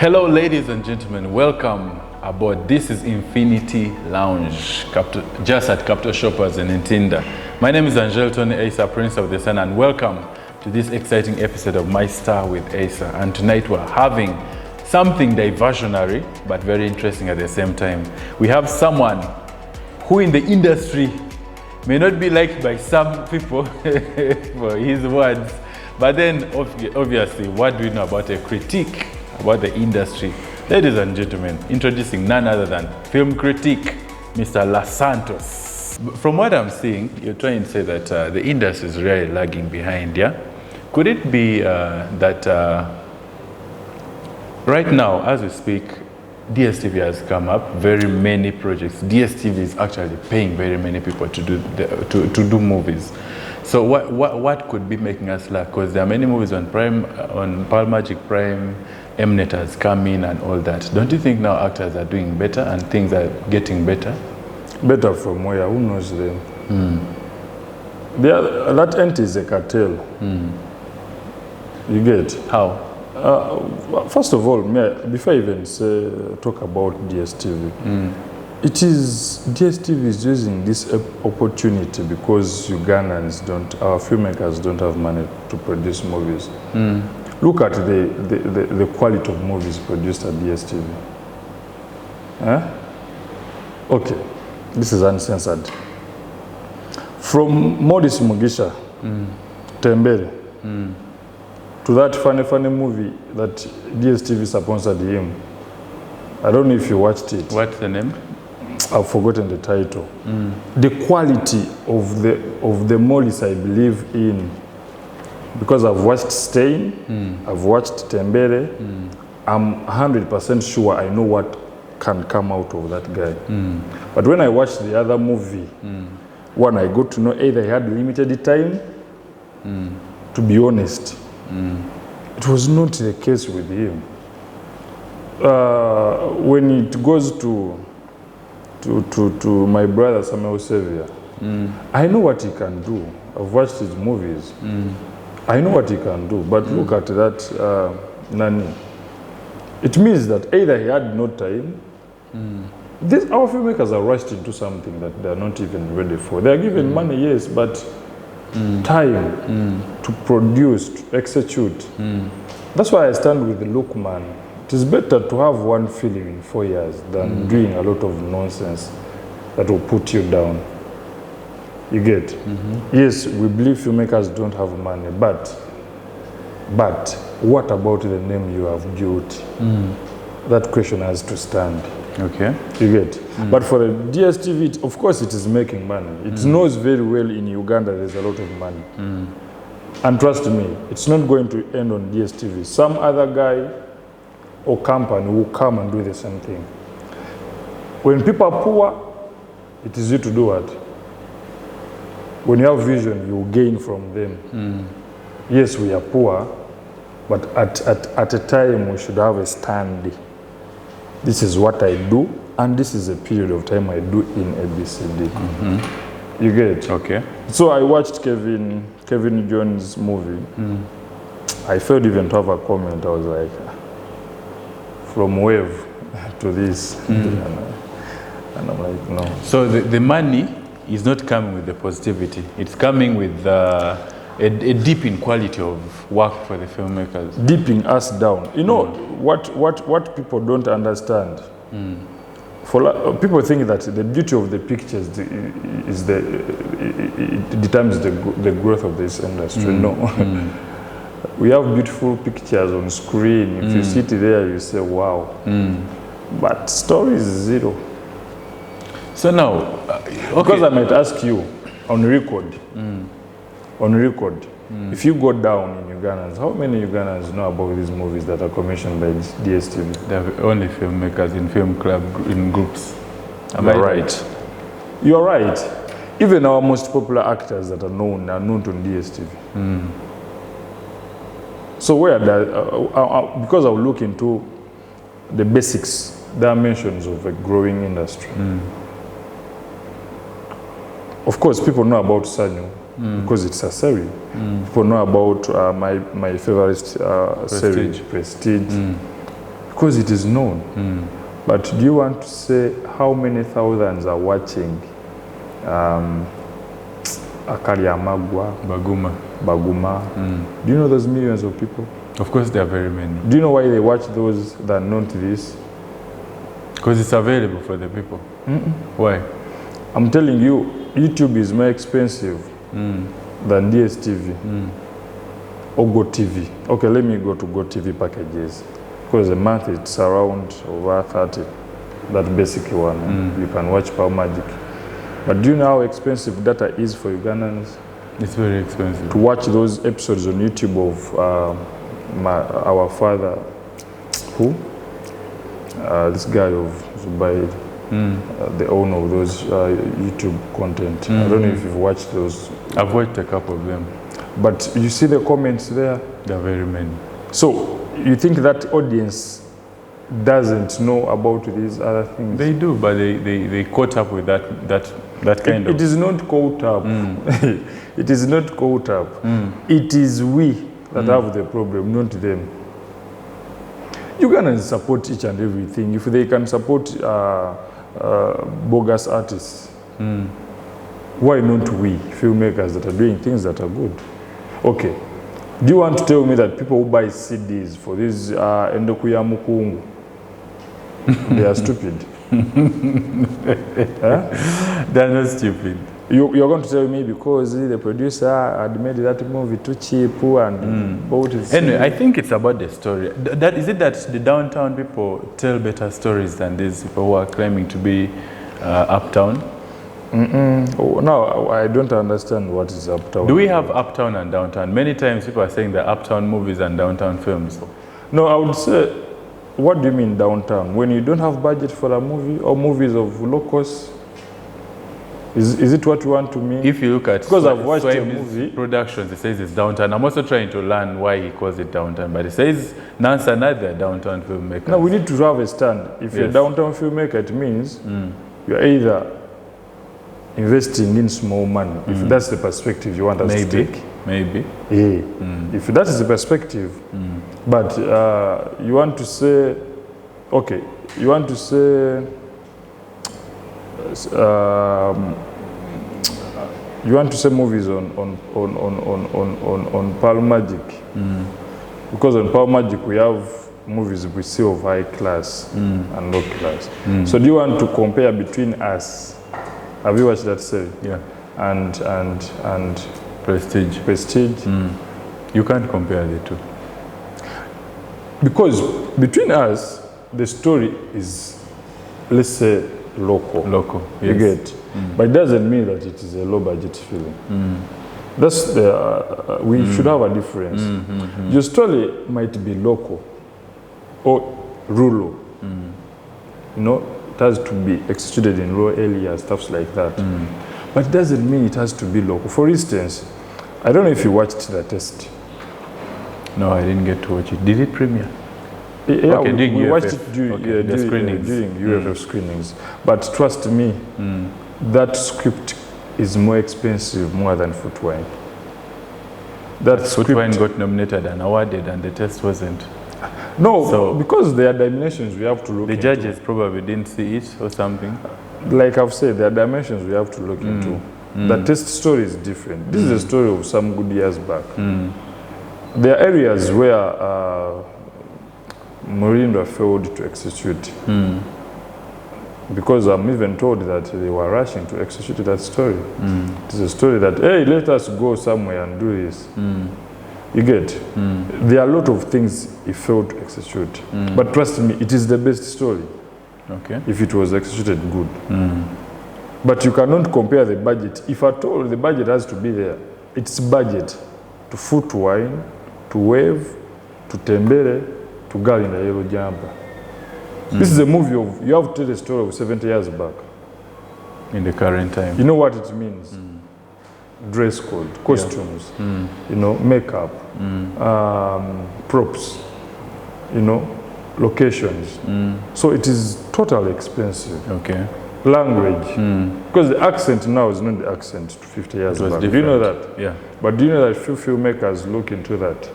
Hello, ladies and gentlemen. Welcome aboard. This is Infinity Lounge, just at Capital Shoppers in Ntinda. My name is Angelton Asa, Prince of the Sun, and welcome to this exciting episode of Maisha with Asa. And tonight we're having something diversionary, but very interesting at the same time. We have someone who in the industry may not be liked by some people for his words, but then obviously, what do we know about a critique about the industry? Ladies and gentlemen, introducing none other than film critic, Mr. Santos. From what I'm seeing, you're trying to say that the industry is really lagging behind, yeah? Could it be that right now, as we speak, DSTV has come up, very many projects. DSTV is actually paying very many people to do movies. So what could be making us lag? Because there are many movies on Prime, on Pearl Magic Prime, Mnet has come in and all that. Don't you think now actors are doing better and things are getting better? Better from where? Who knows them? That end is a cartel. You get? How? First of all, before I even talk about DSTV, DSTV is using this opportunity because Ugandans our filmmakers don't have money to produce movies. Look at the quality of movies produced at DSTV. Okay, this is uncensored. From Modis Mugisha, Tembere, to that funny movie that DSTV sponsored him. I don't know if you watched it. What's the name? I've forgotten the title. The quality of the movies I believe in, because I've watched Stain, I've watched Tembere, I'm 100% sure I know what can come out of that guy. But when I watched the other movie, one, I got to know either he had limited time, to be honest. It was not the case with him. When it goes to my brother Samuel Xavier, I know what he can do. I've watched his movies. I know what he can do. But look at that Nani. It means that either he had no time. Our filmmakers are rushed into something that they're not even ready for. They're given money, yes, but time to produce, to execute. That's why I stand with the look, man. It is better to have one film in 4 years than doing a lot of nonsense that will put you down. You get? Yes, we believe filmmakers don't have money, but what about the name you have built? That question has to stand. Okay. You get? But for the DSTV, of course it is making money. It knows very well in Uganda there's a lot of money. And trust me, it's not going to end on DSTV. Some other guy or company will come and do the same thing. When people are poor, it is you to do what? When you have vision, you gain from them. Yes, we are poor, but at a time we should have a stand. This is what I do, and this is a period of time I do in ABCD. You get? Okay. So I watched Kevin Jones' movie. I failed even to have a comment. I was like, from wave to this. And I'm like, no. So the money is not coming with the positivity. It's coming with a dip in quality of work for the filmmakers. Dipping us down. You know, what people don't understand. People think that the beauty of the pictures it determines the growth of this industry. No. We have beautiful pictures on screen. If you sit there, you say, wow. But story is zero. So now, because I might ask you, on record, if you go down in Ugandans, how many Ugandans know about these movies that are commissioned by DSTV? They're only filmmakers in film club, in groups. Am I right? You're right. Even our most popular actors that are known on DSTV. So because I'll look into the basics, dimensions of a growing industry. Of course, people know about Sanyo because it's a series. People know about my favorite series, Prestige, because it is known. But do you want to say how many thousands are watching Akariamagwa, Baguma? Do you know those millions of people? Of course, there are very many. Do you know why they watch those that not this? Because it's available for the people. Why? I'm telling you, YouTube is more expensive than DSTV or GoTV. Okay, let me go to GoTV packages. Because a month it's around over 30. That basic one. You can watch Power Magic. But do you know how expensive data is for Ugandans? It's very expensive. To watch those episodes on YouTube of our father, who? This guy of Zubair, the owner of those YouTube content. I don't know if you've watched those. I've watched a couple of them. But you see the comments there? There are very many. So you think that audience doesn't know about these other things? They do, but they caught up with that kind of... It is not caught up. It is not caught up. It is we that have the problem, not them. Ugandans support each and everything. If they can support bogus artists, why not we, filmmakers that are doing things that are good? Okay. Do you want to tell me that people who buy CDs for this Endokuya Mukungu, they are stupid? They're not stupid. You're going to tell me because the producer had made that movie too cheap and bought it. Anyway, I think it's about the story. Is it that the downtown people tell better stories than these people who are claiming to be uptown? Oh, no, I don't understand what is uptown. Do we have uptown and downtown? Many times people are saying they're uptown movies and downtown films. No, I would say, what do you mean downtown? When you don't have budget for a movie or movies of low cost? Is it what you want to mean? If you look at because I've watched a movie productions, it says it's downtown. I'm also trying to learn why he calls it downtown, but it says Nansa neither downtown filmmakers. No, we need to have a stand. If you're a downtown filmmaker, it means you're either investing in small money, if that's the perspective you want us to take. Maybe. Yeah. If that is the perspective, but you want to say, okay, you want to say, you want to say movies on Power Magic, because on Power Magic we have movies we see of high class and low class. So do you want to compare between us? Have you watched that series? Yeah. And Prestige. Prestige. You can't compare the two. Because between us, the story is, let's say, local. Local, yes. You get? But it doesn't mean that it is a low budget film. That's the, we should have a difference. Your story might be local or rural. You know, it has to be executed in rural areas, stuff like that. But it doesn't mean it has to be local. For instance, I don't know if you watched The Test. No, I didn't get to watch it. Did it premiere? Yeah, okay, we watched it during, screenings. during UFF screenings. But trust me, that script is more expensive more than Footwine. That Footwine got nominated and awarded and The Test wasn't. No, so because there are dimensions we have to look into. The judges probably didn't see it or something. Like I've said, there are dimensions we have to look into. The Test story is different. This is a story of some good years back. There are areas where Morindo failed to execute. Because I'm even told that they were rushing to execute that story. It is a story that, hey, let us go somewhere and do this. You get? There are a lot of things he failed to execute. But trust me, it is the best story. Okay. If it was executed good. But you cannot compare the budget. If at all the budget has to be there, it's budget to Footwine, to Wave, to Tembere, to Girl in the Yellow Jumper. This is a movie of, you have to tell the story of 70 years back. In the current time. You know what it means? Dress code, costumes, you know, makeup, props, you know, locations. So it is totally expensive. Okay. Language. Because the accent now is not the accent 50 years back. Do you know that? Yeah. But do you know that few filmmakers look into that?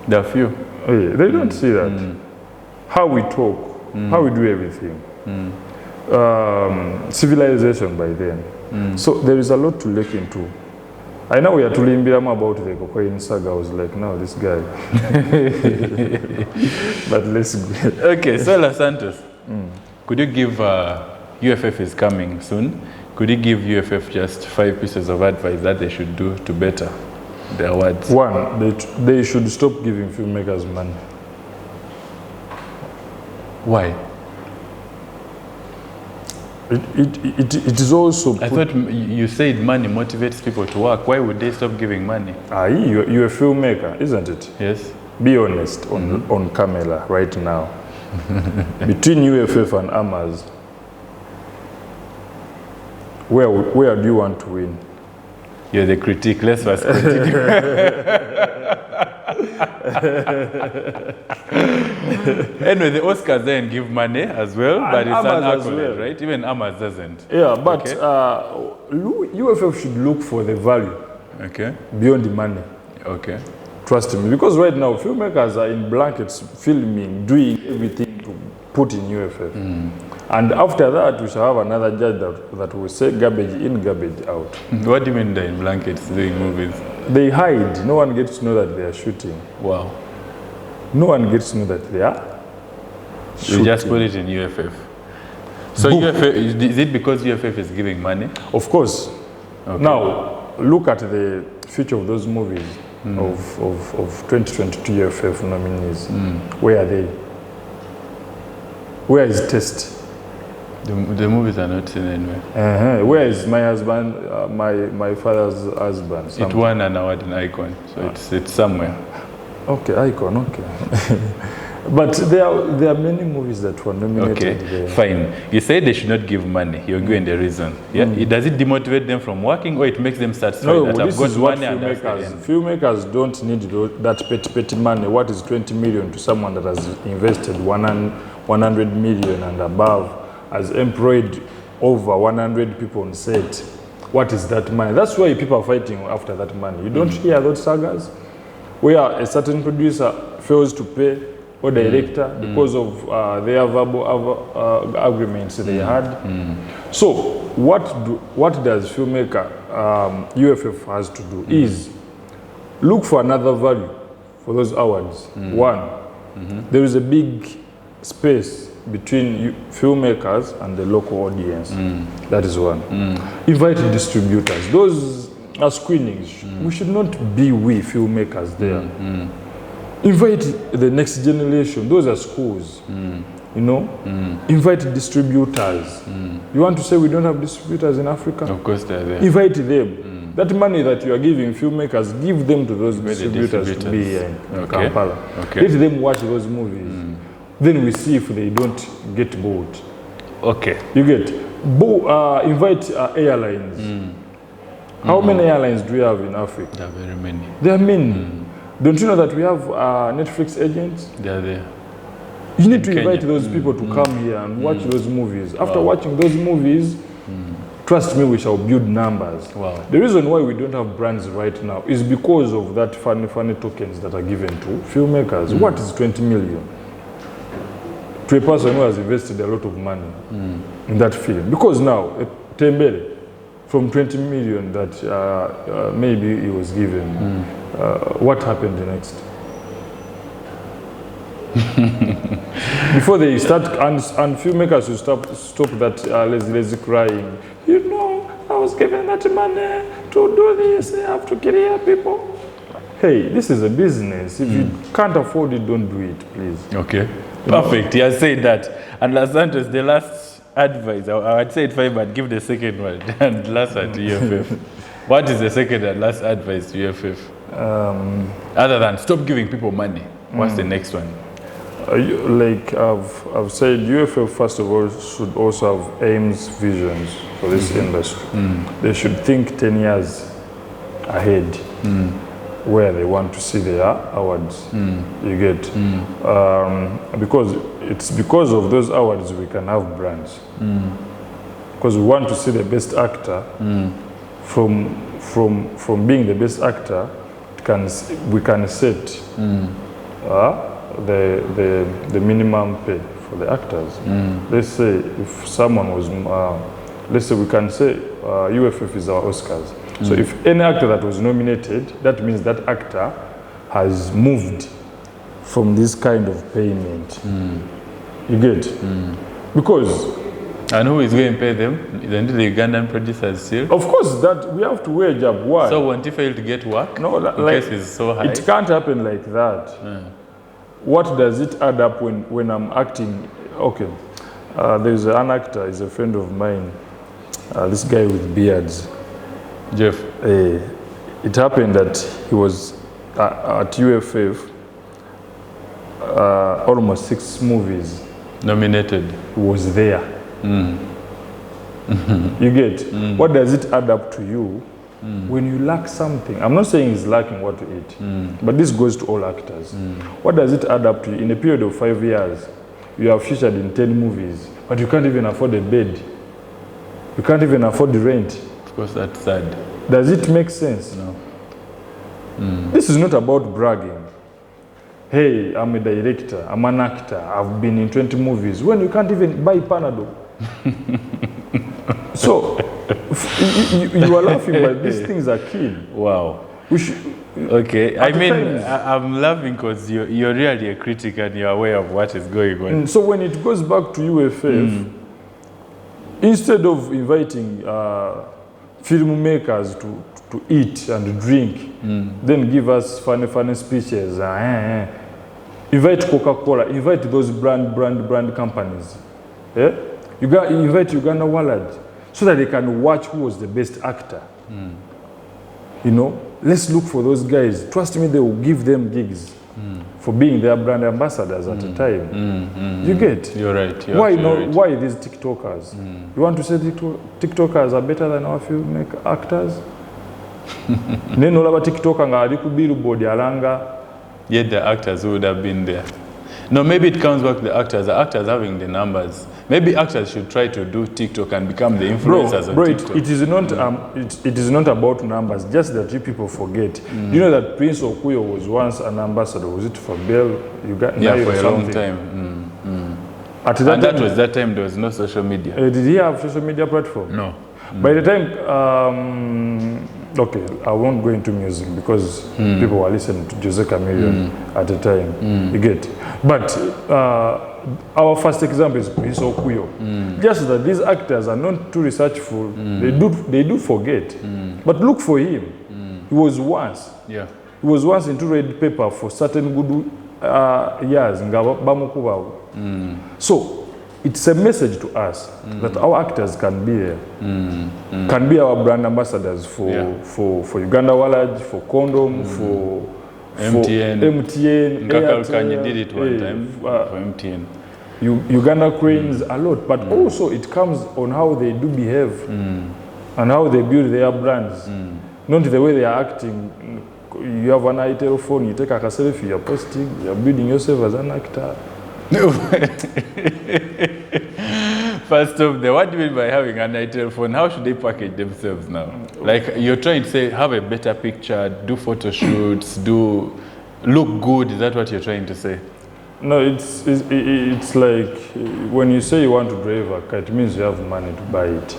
There are few. Oh, yeah. They don't see that. how we talk, how we do everything. Civilization by then. So there is a lot to look into. I know we are telling Birama about the cocaine saga. I was like, no, this guy. But let's go. Okay, so La Santos, could you give, UFF is coming soon, could you give UFF just 5 pieces of advice that they should do to better their awards? One, they should stop giving filmmakers money. Why? It is also... I thought you said money motivates people to work. Why would they stop giving money? You're a filmmaker, isn't it? Yes. Be honest on camera right now. Between UFF and Amas, where do you want to win? You're the critique. Let's first critique. Anyway, the Oscars then give money as well, but it's an accolade, right? Even Amas doesn't. Yeah, but UFF should look for the value beyond the money. Okay. Trust me, because right now filmmakers are in blankets, filming, doing everything to put in UFF. And after that, we shall have another judge that will say garbage in, garbage out. What do you mean they're in blankets doing movies? They hide. No one gets to know that they are shooting. Wow. No one gets to know that they are shooting. You just put it in UFF. So UFF, is it because UFF is giving money? Of course. Okay. Now, look at the future of those movies of 2022 UFF nominees. Where are they? Where is Test? The movies are not seen anywhere. Where is My Husband, my Father's Husband? It won an award in Icon, so it's somewhere. Okay, Icon, okay. But there are many movies that were nominated. Okay, fine. You say they should not give money. You're giving the reason. Yeah. Does it demotivate them from working, or it makes them satisfied that I've got money and that's the end? Filmmakers don't need that petty money. What is 20 million to someone that has invested 100 million and above, has employed over 100 people on set? What is that money? That's why people are fighting after that money. You don't hear those sagas where a certain producer fails to pay or director because of their verbal agreements they had. So what does filmmaker UFF has to do is look for another value for those awards. One, there is a big space between filmmakers and the local audience. That is one. Invite distributors. Those are screenings. We should not be we filmmakers there. Invite the next generation. Those are schools. You know? Invite distributors. You want to say we don't have distributors in Africa? Of course they're there. Invite them. That money that you are giving filmmakers, give them to those distributors to be here in Kampala. Let them watch those movies. Then we see if they don't get bored. Okay. You get? Invite airlines. How many airlines do we have in Africa? There are very many. There are many. Don't you know that we have Netflix agents? They are there. You need to invite those people to come here and watch those movies. After watching those movies, trust me, we shall build numbers. Wow. The reason why we don't have brands right now is because of that funny tokens that are given to filmmakers. What is 20 million? To a person who has invested a lot of money in that film. Because now, Tembele, from 20 million that maybe he was given, what happened next? Before they start, and filmmakers will stop that lazy crying. You know, I was given that money to do this, I have to kill people. Hey, this is a business. If you can't afford it, don't do it, please. Okay. Perfect. He has said that. And La Santos, the last advice, I'd say it 5, but give the second one. And last one to UFF. What is the second and last advice to UFF? Other than stop giving people money. What's the next one? Like I've said, UFF first of all should also have aims, visions for this industry. They should think 10 years ahead. Where they want to see their awards. You get? Because it's because of those awards we can have brands. Because we want to see the best actor. From being the best actor, we can set the minimum pay for the actors. Let's say if someone was, let's say we can say UFF is our Oscars. So if any actor that was nominated, that means that actor has moved from this kind of payment. You get? Because. And who is going to pay them? Isn't it the Ugandan producers still? Of course, that we have to wage up. Why? So won't he fail to get work? No, in case it's so high? It can't happen like that. What does it add up when I'm acting? Okay, there's an actor, he's a friend of mine, this guy with beards. Jeff. It happened that he was at UFF, almost 6 movies. Nominated. He was there. You get? What does it add up to you when you lack something? I'm not saying he's lacking what to eat, but this goes to all actors. What does it add up to you? In a period of 5 years, you have featured in 10 movies, but you can't even afford a bed. You can't even afford the rent. Of course, that's sad. Does it make sense? No. This is not about bragging. Hey, I'm a director, I'm an actor, I've been in 20 movies, when you can't even buy Panadol. So, you are laughing, but these things are key. Wow. Okay, I mean, I'm laughing because you're really a critic and you're aware of what is going on. So when it goes back to UFF, instead of inviting filmmakers to eat and drink, then give us funny speeches, invite Coca-Cola, invite those brand companies. Yeah? Invite Uganda Walad so that they can watch who was the best actor. You know, let's look for those guys. Trust me, they will give them gigs for being their brand ambassadors at a time. You get? You're right. Why these TikTokers? You want to say TikTokers are better than our filmmaker actors? Neno laba TikToker nga ali ku billboard alanga. Yet the actors would have been there. No, maybe it comes back to the actors having the numbers. Maybe actors should try to do TikTok and become the influencers on TikTok. It is not about numbers, just that you people forget. You know that Prince Okuyo was once an ambassador, was it for Bell? For a long time. That was that time there was no social media. Did he have social media platform? No. By the time, okay, I won't go into music because people were listening to Jose Chameleon at the time. You get? But our first example is Prince Okuyo. Just that these actors are not too researchful. They do forget. But look for him. He was once. Yeah. He was once into red paper for certain good years. So it's a message to us that our actors can be there, can be our brand ambassadors for Uganda Walaj, for Condom, for MTN. Nkaka Kanye did it one time for MTN. Uganda Cranes a lot, but also it comes on how they do behave and how they build their brands, not the way they are acting. You have an itel phone, you take a selfie, you're posting, you're building yourself as an actor. First off, what do you mean by having an itel phone? How should they package themselves now? Like you're trying to say, have a better picture, do photo shoots, look good. Is that what you're trying to say? No, it's like when you say you want to drive a car, it means you have money to buy it.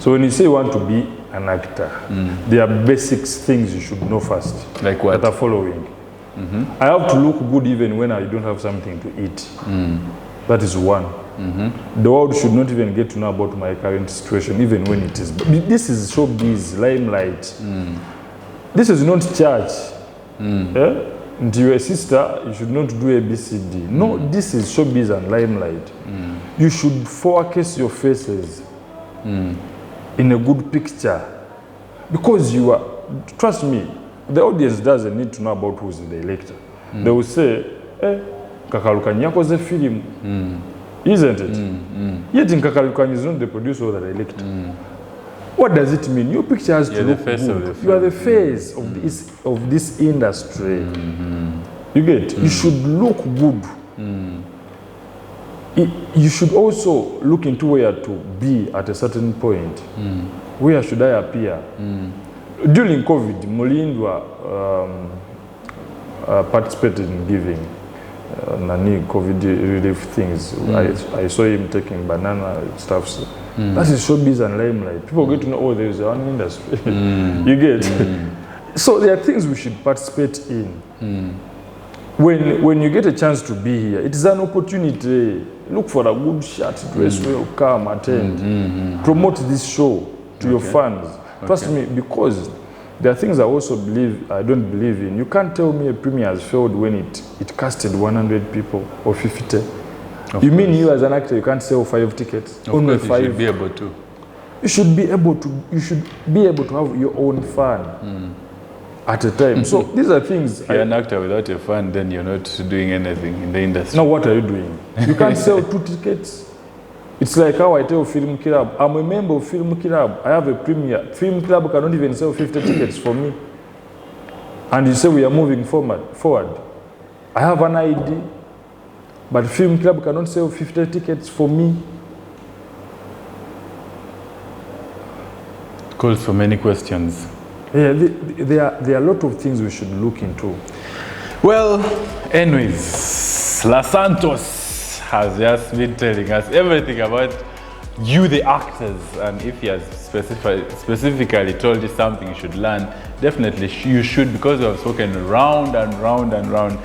So when you say you want to be an actor, there are basic things you should know first. Like what? That are following. I have to look good even when I don't have something to eat. That is one. The world should not even get to know about my current situation, even when it is. This is showbiz, limelight. This is not church. And you're a sister, you should not do ABCD. No, this is showbiz and limelight. You should focus your faces in a good picture. Because you are, trust me, the audience doesn't need to know about who's the elector. They will say, Kakalukanyi yakoze film. Isn't it? Yet in Kakalukanyi is not the producer or the elector. What does it mean? Your picture has to look good. You are the face of this industry. You get? You should look good. You should also look into where to be at a certain point. Where should I appear? During COVID, Mulindwa participated in giving nani COVID relief things. I saw him taking banana stuffs. That is showbiz and limelight. People get to know, oh, there's one industry. You get? So there are things we should participate in. When you get a chance to be here, it is an opportunity. Look for a good shot, dress well, come, attend. Promote this show to your fans. Trust me, because there are things I don't believe in. You can't tell me a premiere has failed when it casted 100 people or 50. You mean you as an actor, you can't sell 5 tickets? Only 5. You should be able to. You should be able to have your own fun at a time. So these are things. If you're an actor without a fan, then you're not doing anything in the industry. Now what are you doing? You can't sell 2 tickets. It's like how I tell Film Club, I'm a member of Film Club. I have a premiere. Film Club cannot even sell 50 tickets for me. And you say we are moving forward. I have an ID, but Film Club cannot sell 50 tickets for me. Calls for many questions. Yeah, there are a lot of things we should look into. Well, anyways, Santos has just been telling us everything about you, the actors, and if he has specifically told you something you should learn, definitely you should, because we have spoken round and round and round.